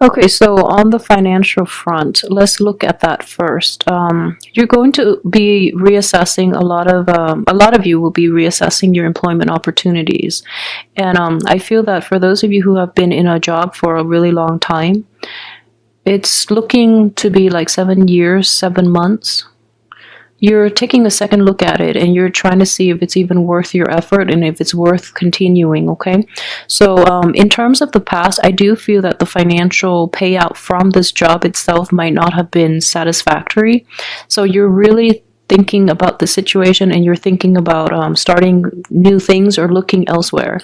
Okay, so on the financial front, let's look at that first. You're going to be reassessing a lot of you will be reassessing your employment opportunities, and I feel that for those of you who have been in a job for a really long time, it's looking to be like 7 years, 7 months. You're taking a second look at it and you're trying to see if it's even worth your effort and if it's worth continuing, okay? So, in terms of the past, I do feel that the financial payout from this job itself might not have been satisfactory. So, you're really thinking about the situation and you're thinking about starting new things or looking elsewhere.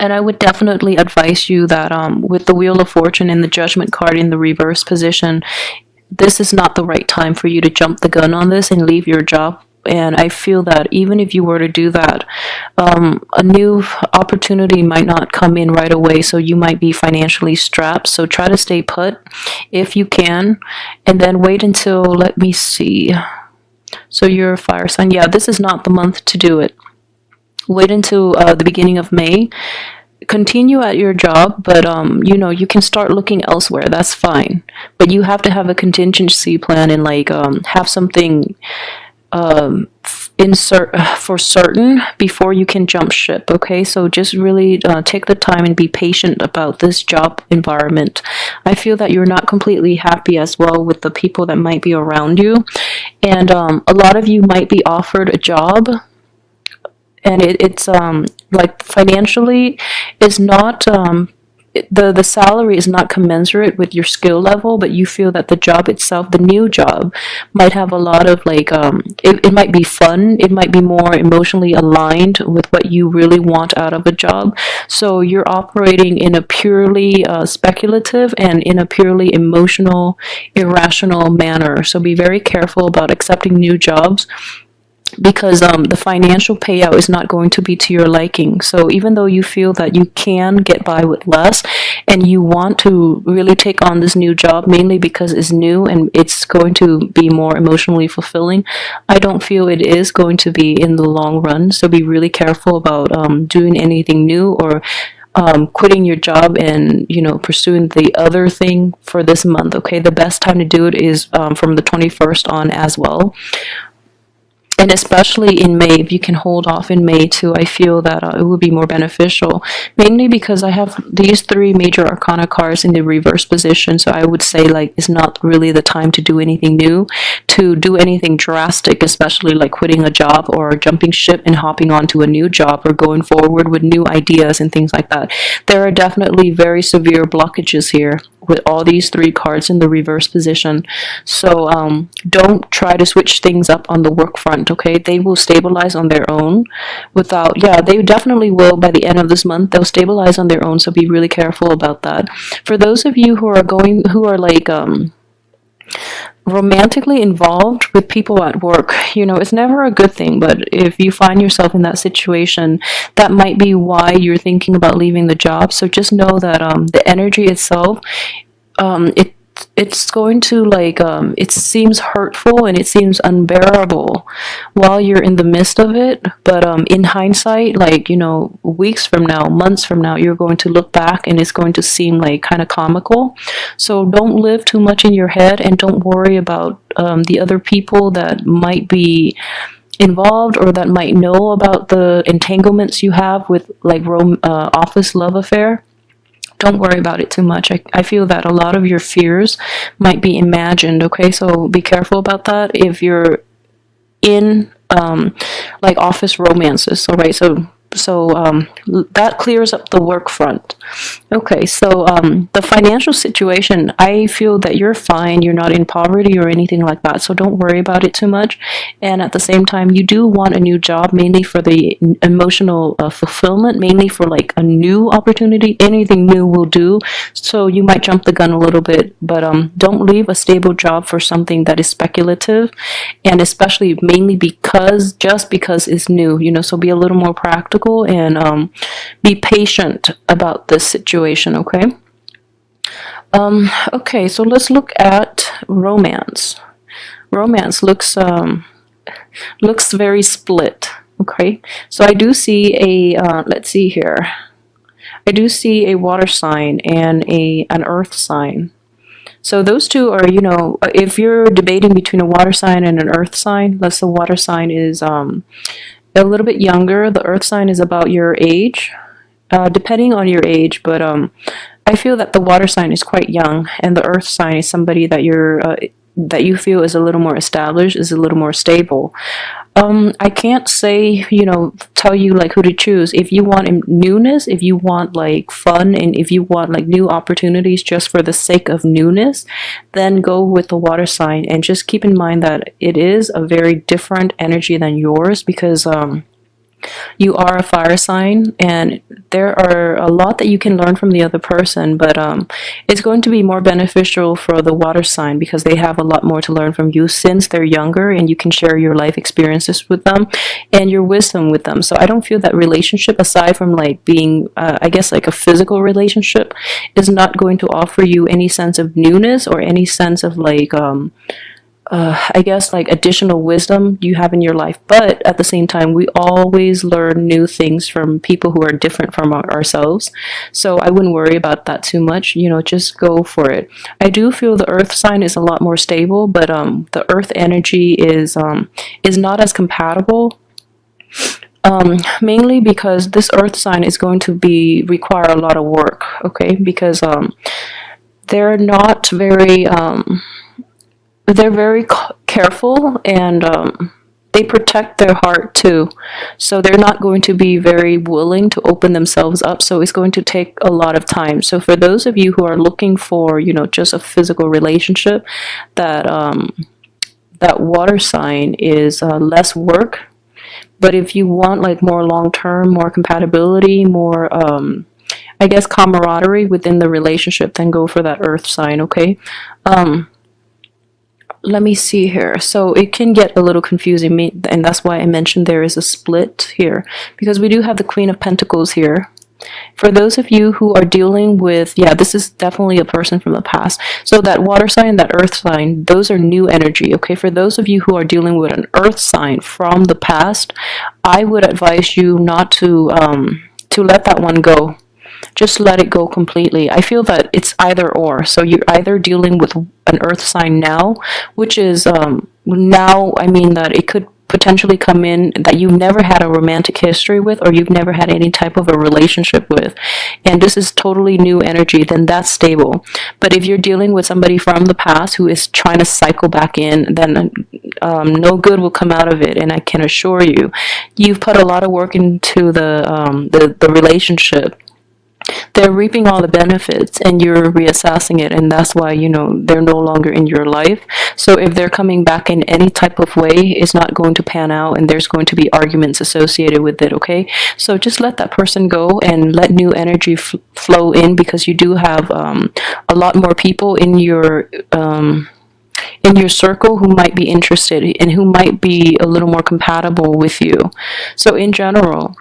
And I would definitely advise you that with the Wheel of Fortune and the Judgment card in the reverse position, this is not the right time for you to jump the gun on this and leave your job. And I feel that even if you were to do that, a new opportunity might not come in right away, so you might be financially strapped. So try to stay put if you can, and then wait until, let me see. So you're a fire sign. Yeah, this is not the month to do it. Wait until the beginning of May. Continue at your job, but you can start looking elsewhere. That's fine, but you have to have a contingency plan and like have something insert for certain before you can jump ship. Okay, so just really take the time and be patient about this job environment. I feel that you're not completely happy as well with the people that might be around you, and a lot of you might be offered a job and it's like financially is not the salary is not commensurate with your skill level, but you feel that the job itself, the new job, might have a lot of like it might be fun, it might be more emotionally aligned with what you really want out of a job. So you're operating in a purely speculative and in a purely emotional, irrational manner. So be very careful about accepting new jobs because the financial payout is not going to be to your liking. So even though you feel that you can get by with less and you want to really take on this new job mainly because it's new and it's going to be more emotionally fulfilling, I don't feel it is going to be in the long run. So be really careful about doing anything new or quitting your job and pursuing the other thing for this month. Okay, the best time to do it is from the 21st on as well, and especially in May, if you can hold off in May too, I feel that it would be more beneficial. Mainly because I have these three major arcana cards in the reverse position, so I would say like it's not really the time to do anything new, to do anything drastic, especially like quitting a job or jumping ship and hopping onto a new job or going forward with new ideas and things like that. There are definitely very severe blockages here with all these three cards in the reverse position. So don't try to switch things up on the work front, okay? They will stabilize on their own without, yeah, they definitely will by the end of this month. They'll stabilize on their own, so be really careful about that. For those of you who are like romantically involved with people at work, it's never a good thing, but if you find yourself in that situation, that might be why you're thinking about leaving the job. So just know that the energy itself, it's going to like it seems hurtful and it seems unbearable while you're in the midst of it, but in hindsight, like weeks from now, months from now, you're going to look back and it's going to seem like kind of comical. So don't live too much in your head and don't worry about the other people that might be involved or that might know about the entanglements you have with like office love affair. Don't worry about it too much. I feel that a lot of your fears might be imagined, okay? So be careful about that if you're in like office romances, all right? So that clears up the work front. Okay, so the financial situation, I feel that you're fine. You're not in poverty or anything like that, so don't worry about it too much. And at the same time, you do want a new job, mainly for the emotional fulfillment, mainly for like a new opportunity. Anything new will do, so you might jump the gun a little bit, but don't leave a stable job for something that is speculative, and especially mainly just because it's new, so be a little more practical and be patient about this situation, okay? Okay, so let's look at romance. Romance looks very split, okay? So I do see a, let's see here. I do see a water sign and an earth sign. So those two are, if you're debating between a water sign and an earth sign, let's the water sign is a little bit younger. The earth sign is about your age, depending on your age. But I feel that the water sign is quite young, and the earth sign is somebody that you feel is a little more established, is a little more stable. I can't say, tell you like who to choose. If you want newness, if you want like fun, and if you want like new opportunities just for the sake of newness, then go with the water sign. And just keep in mind that it is a very different energy than yours, because you are a fire sign, and there are a lot that you can learn from the other person, but it's going to be more beneficial for the water sign because they have a lot more to learn from you since they're younger, and you can share your life experiences with them and your wisdom with them. So I don't feel that relationship, aside from like being I guess like a physical relationship, is not going to offer you any sense of newness or any sense of like I guess like additional wisdom you have in your life. But at the same time, we always learn new things from people who are different from ourselves. So I wouldn't worry about that too much. Just go for it. I do feel the earth sign is a lot more stable, but the earth energy is not as compatible. Mainly because this earth sign is going to require a lot of work, okay? Because they're not very they're very careful, and they protect their heart too. So they're not going to be very willing to open themselves up. So it's going to take a lot of time. So for those of you who are looking for, just a physical relationship, that water sign is less work. But if you want like more long term, more compatibility, more I guess camaraderie within the relationship, then go for that earth sign, okay? Let me see here. So it can get a little confusing, and that's why I mentioned there is a split here, because we do have the Queen of Pentacles here. For those of you who are dealing with, this is definitely a person from the past. So that water sign, that earth sign, those are new energy, okay? For those of you who are dealing with an earth sign from the past, I would advise you not to let that one go. Just let it go completely. I feel that it's either or. So you're either dealing with an earth sign now, which is now, I mean that it could potentially come in that you've never had a romantic history with, or you've never had any type of a relationship with, and this is totally new energy, then that's stable. But if you're dealing with somebody from the past who is trying to cycle back in, then no good will come out of it. And I can assure you, you've put a lot of work into the relationship. They're reaping all the benefits, and you're reassessing it, and that's why they're no longer in your life. So if they're coming back in any type of way, it's not going to pan out, and there's going to be arguments associated with it, okay? So just let that person go and let new energy flow in, because you do have a lot more people in your circle who might be interested and who might be a little more compatible with you. So in general,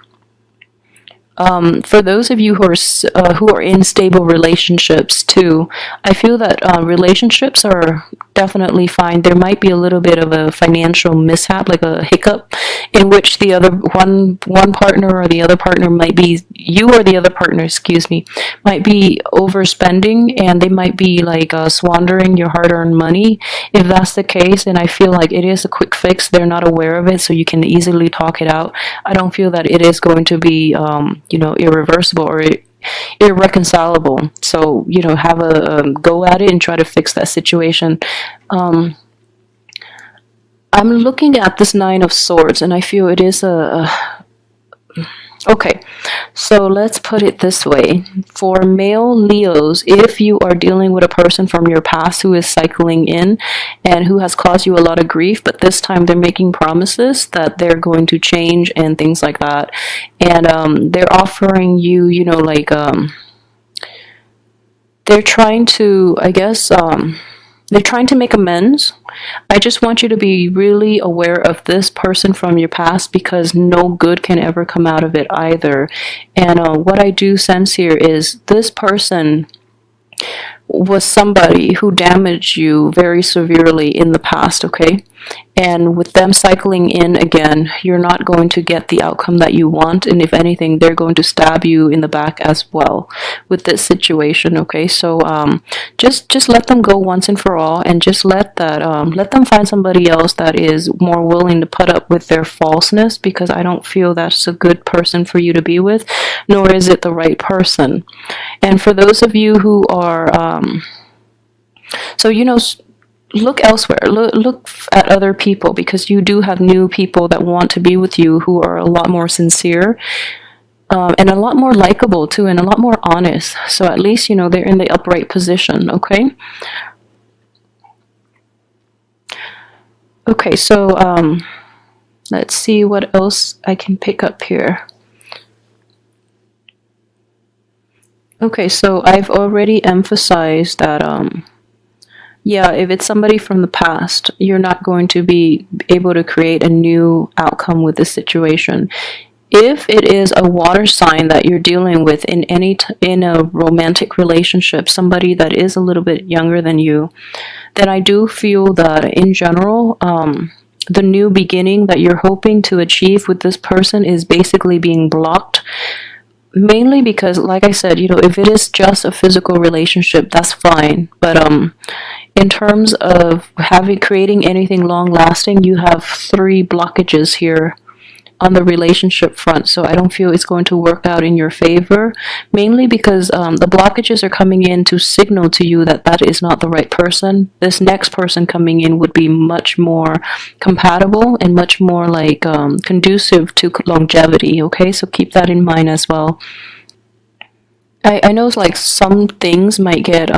for those of you who are in stable relationships too, I feel that relationships are definitely fine. There might be a little bit of a financial mishap, like a hiccup, in which the other one partner or the other partner might be, you or the other partner, excuse me, might be overspending, and they might be like squandering your hard-earned money. If that's the case, and I feel like it is a quick fix, they're not aware of it, so you can easily talk it out. I don't feel that it is going to be irreversible or irreconcilable. So have a go at it and try to fix that situation. I'm looking at this Nine of Swords, and I feel it is okay, so let's put it this way. For male Leos, if you are dealing with a person from your past who is cycling in and who has caused you a lot of grief, but this time they're making promises that they're going to change and things like that, and they're offering you, they're trying to, I guess, they're trying to make amends. I just want you to be really aware of this person from your past, because no good can ever come out of it either. And what I do sense here is this person, was somebody who damaged you very severely in the past, okay? And with them cycling in again, you're not going to get the outcome that you want. And if anything, they're going to stab you in the back as well with this situation, okay? So just let them go once and for all, and just let them find somebody else that is more willing to put up with their falseness, because I don't feel that's a good person for you to be with, nor is it the right person. And for those of you who are, so look elsewhere. Look at other people, because you do have new people that want to be with you who are a lot more sincere, and a lot more likable too, and a lot more honest. So at least they're in the upright position. Okay. Okay. So let's see what else I can pick up here. Okay. So I've already emphasized that yeah, if it's somebody from the past, you're not going to be able to create a new outcome with this situation. If it is a water sign that you're dealing with in a romantic relationship, somebody that is a little bit younger than you, then I do feel that in general, the new beginning that you're hoping to achieve with this person is basically being blocked. Mainly because, like I said, if it is just a physical relationship, that's fine. But in terms of creating anything long lasting, you have 3 blockages here on the relationship front. So I don't feel it's going to work out in your favor, mainly because the blockages are coming in to signal to you that that is not the right person. This next person coming in would be much more compatible and much more like conducive to longevity. Okay, so keep that in mind as well. I know like some things might get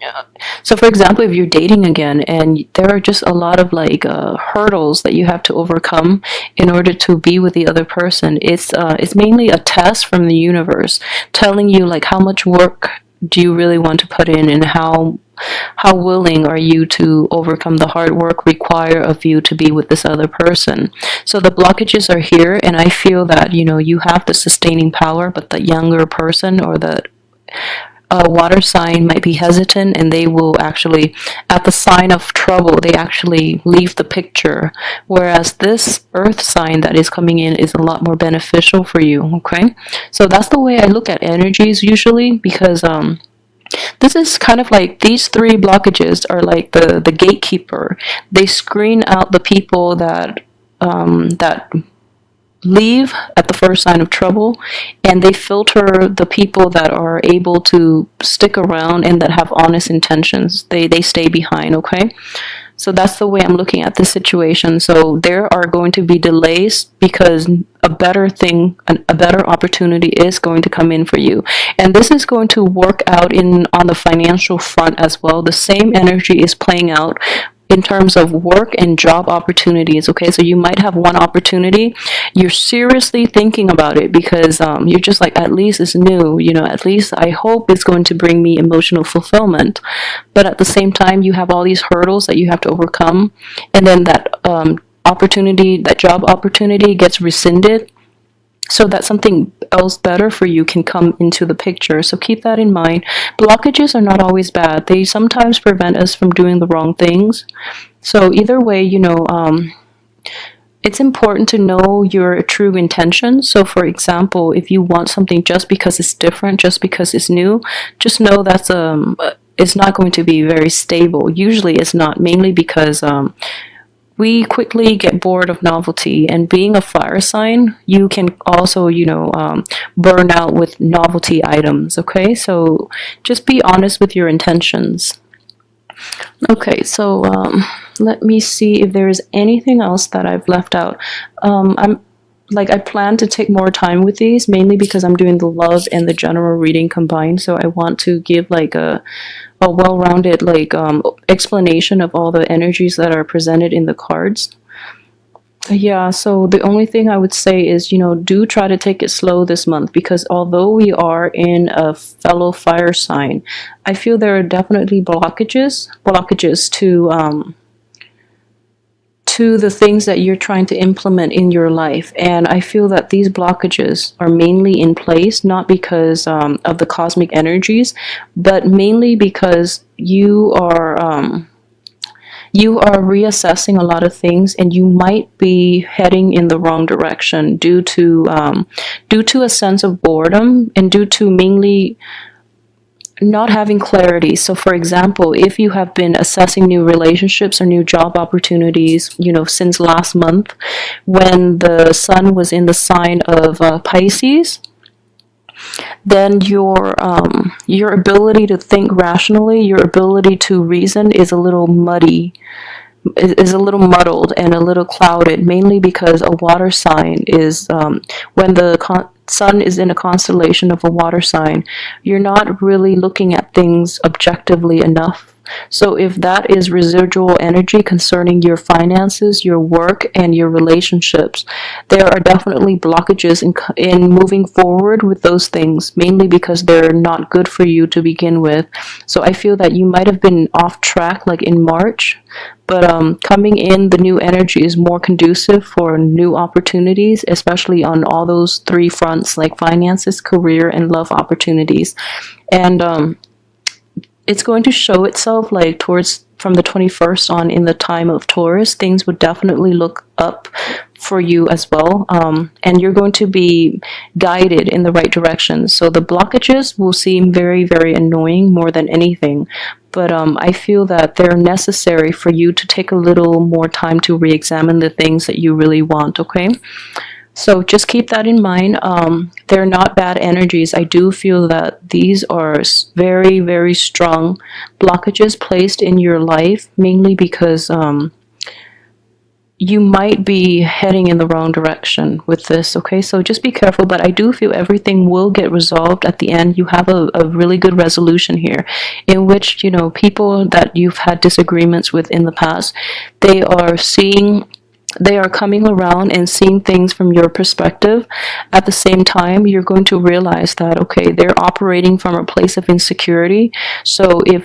yeah. So for example, if you're dating again and there are just a lot of like hurdles that you have to overcome in order to be with the other person, it's mainly a test from the universe telling you like how much work do you really want to put in, and how willing are you to overcome the hard work required of you to be with this other person. So the blockages are here, and I feel that you have the sustaining power, but the younger person or the water sign might be hesitant, and they will actually, at the sign of trouble, they actually leave the picture, whereas this earth sign that is coming in is a lot more beneficial for you. Okay, so that's the way I look at energies usually, because this is kind of like these 3 blockages are like the gatekeeper. They screen out the people that leave at the first sign of trouble, and they filter the people that are able to stick around and that have honest intentions. They stay behind. Okay, so that's the way I'm looking at this situation. So there are going to be delays because a better opportunity is going to come in for you, and this is going to work out on the financial front as well. The same energy is playing out in terms of work and job opportunities. Okay, so you might have one opportunity, you're seriously thinking about it because you're just like, at least it's new, at least I hope it's going to bring me emotional fulfillment. But at the same time, you have all these hurdles that you have to overcome, and then that job opportunity gets rescinded, so that something else better for you can come into the picture. So keep that in mind. Blockages are not always bad. They sometimes prevent us from doing the wrong things. So either way, it's important to know your true intention. So for example, if you want something just because it's different, just because it's new, just know that's it's not going to be very stable. Usually it's not, mainly because we quickly get bored of novelty, and being a fire sign, you can also, burn out with novelty items. Okay, so just be honest with your intentions. Okay, so let me see if there is anything else that I've left out. I plan to take more time with these, mainly because I'm doing the love and the general reading combined. So I want to give like a well-rounded explanation of all the energies that are presented in the cards. Yeah, so the only thing I would say is, do try to take it slow this month, because although we are in a fellow fire sign, I feel there are definitely blockages to the things that you're trying to implement in your life. And I feel that these blockages are mainly in place, not because of the cosmic energies, but mainly because you are reassessing a lot of things, and you might be heading in the wrong direction due to a sense of boredom, and due to mainly not having clarity. So for example, if you have been assessing new relationships or new job opportunities, since last month when the sun was in the sign of Pisces, then your ability to think rationally, your ability to reason is a little muddy, is a little muddled and a little clouded, mainly because a water sign is, when the sun is in a constellation of a water sign, you're not really looking at things objectively enough. So if that is residual energy concerning your finances, your work, and your relationships, there are definitely blockages in moving forward with those things, mainly because they're not good for you to begin with. So I feel that you might have been off track like in March, but coming in, the new energy is more conducive for new opportunities, especially on all those three fronts, like finances, career, and love opportunities. And it's going to show itself like towards from the 21st on in the time of Taurus. Things would definitely look up for you as well, and you're going to be guided in the right direction. So the blockages will seem very, very annoying more than anything, but I feel that they're necessary for you to take a little more time to re-examine the things that you really want, okay? So just keep that in mind. They're not bad energies. I do feel that these are very, very strong blockages placed in your life, mainly because you might be heading in the wrong direction with this, okay? So just be careful, but I do feel everything will get resolved at the end. You have a really good resolution here, in which, people that you've had disagreements with in the past, they are coming around and seeing things from your perspective. At the same time, you're going to realize that, okay, they're operating from a place of insecurity. So if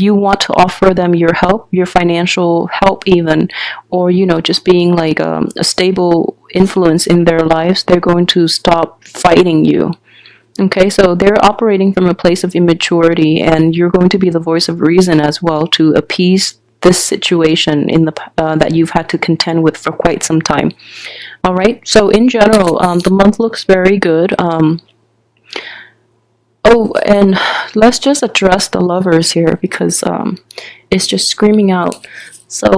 you want to offer them your help, your financial help even, or, just being like a stable influence in their lives, they're going to stop fighting you. Okay, so they're operating from a place of immaturity, and you're going to be the voice of reason as well to appease this situation that you've had to contend with for quite some time. All right, so in general, the month looks very good. Oh, and let's just address the lovers here, because it's just screaming out. So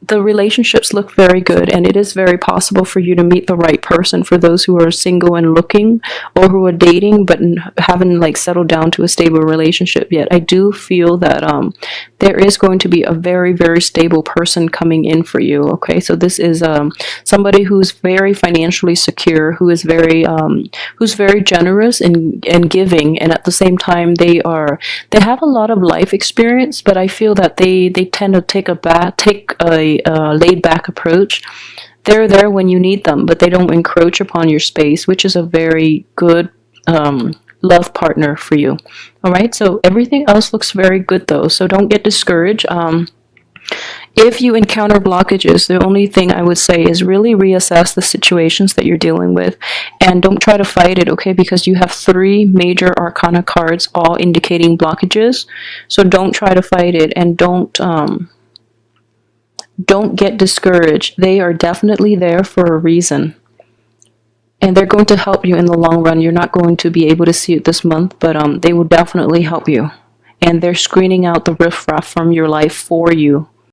the relationships look very good, and it is very possible for you to meet the right person for those who are single and looking, or who are dating but haven't like settled down to a stable relationship yet. I do feel that there is going to be a very, very stable person coming in for you, okay? So this is somebody who's very financially secure, who's very generous and giving, and at the same time they have a lot of life experience, but I feel that they tend to take a laid back approach. They're there when you need them, but they don't encroach upon your space, which is a very good love partner for you. All right, so everything else looks very good though, so don't get discouraged. If you encounter blockages, the only thing I would say is really reassess the situations that you're dealing with, and don't try to fight it, okay? Because you have 3 major arcana cards all indicating blockages, so don't try to fight it, and don't get discouraged. They are definitely there for a reason, and they're going to help you in the long run. You're not going to be able to see it this month, but they will definitely help you, and they're screening out the riffraff from your life for you.